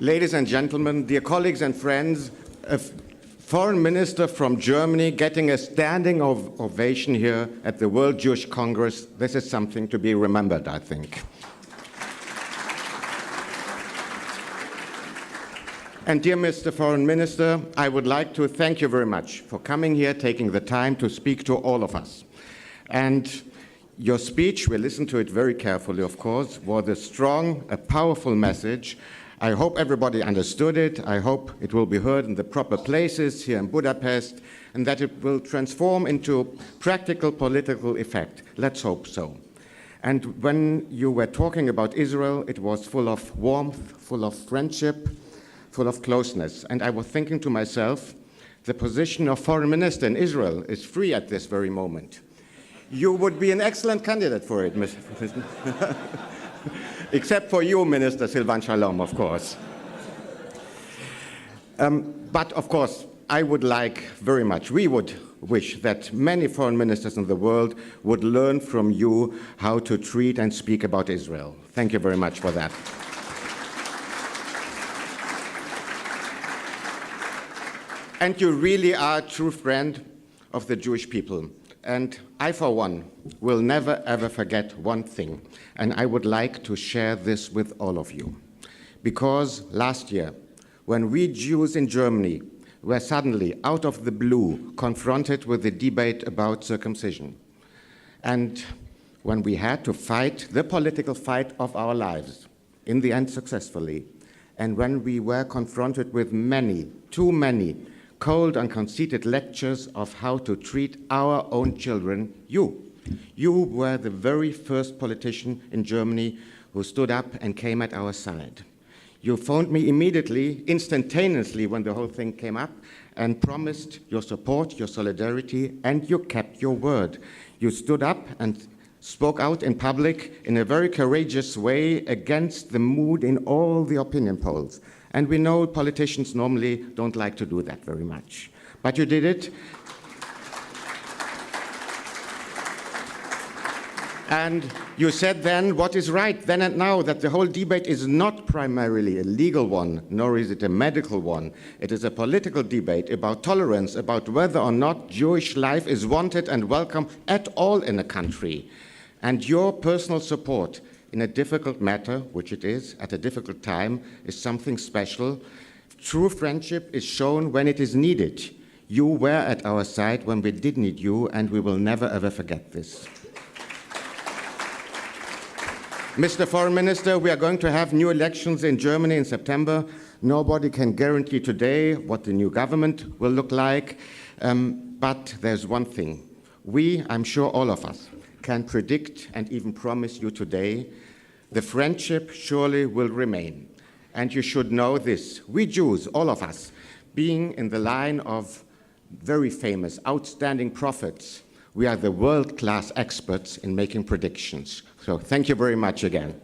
Ladies and gentlemen, dear colleagues and friends, a foreign minister from Germany getting a standing ovation here at the World Jewish Congress, this is something to be remembered, I think. And dear Mr. Foreign Minister, I would like to thank you very much for coming here, taking the time to speak to all of us. And your speech, we listened to it very carefully, of course, was a strong, a powerful message. I hope everybody understood it. I hope it will be heard in the proper places here in Budapest, and that it will transform into practical political effect. Let's hope so. And when you were talking about Israel, it was full of warmth, full of friendship, full of closeness. And I was thinking to myself, the position of foreign minister in Israel is free at this very moment. You would be an excellent candidate for it, Mr. President. Except for you, Minister Silvan Shalom, of course. But of course, I would like very much, we would wish that many foreign ministers in the world would learn from you how to treat and speak about Israel. Thank you very much for that. And you really are a true friend of the Jewish people. And I, for one, will never, ever forget one thing. And I would like to share this with all of you. Because last year, when we Jews in Germany were suddenly, out of the blue, confronted with the debate about circumcision, and when we had to fight the political fight of our lives, in the end successfully, and when we were confronted with many, too many, cold and conceited lectures of how to treat our own children, you were the very first politician in Germany who stood up and came at our side. You phoned me immediately, instantaneously, when the whole thing came up, and promised your support, your solidarity, and you kept your word. You stood up and spoke out in public in a very courageous way against the mood in all the opinion polls. And we know politicians normally don't like to do that very much. But you did it. And you said then what is right then and now, that the whole debate is not primarily a legal one, nor is it a medical one. It is a political debate about tolerance, about whether or not Jewish life is wanted and welcome at all in a country. And your personal support in a difficult matter, which it is, at a difficult time, is something special. True friendship is shown when it is needed. You were at our side when we did need you, and we will never, ever forget this. Mr. Foreign Minister, we are going to have new elections in Germany in September. Nobody can guarantee today what the new government will look like, but there's one thing. We, I'm sure all of us, can predict and even promise you today, the friendship surely will remain. And you should know this. We Jews, all of us, being in the line of very famous, outstanding prophets, we are the world-class experts in making predictions. So thank you very much again.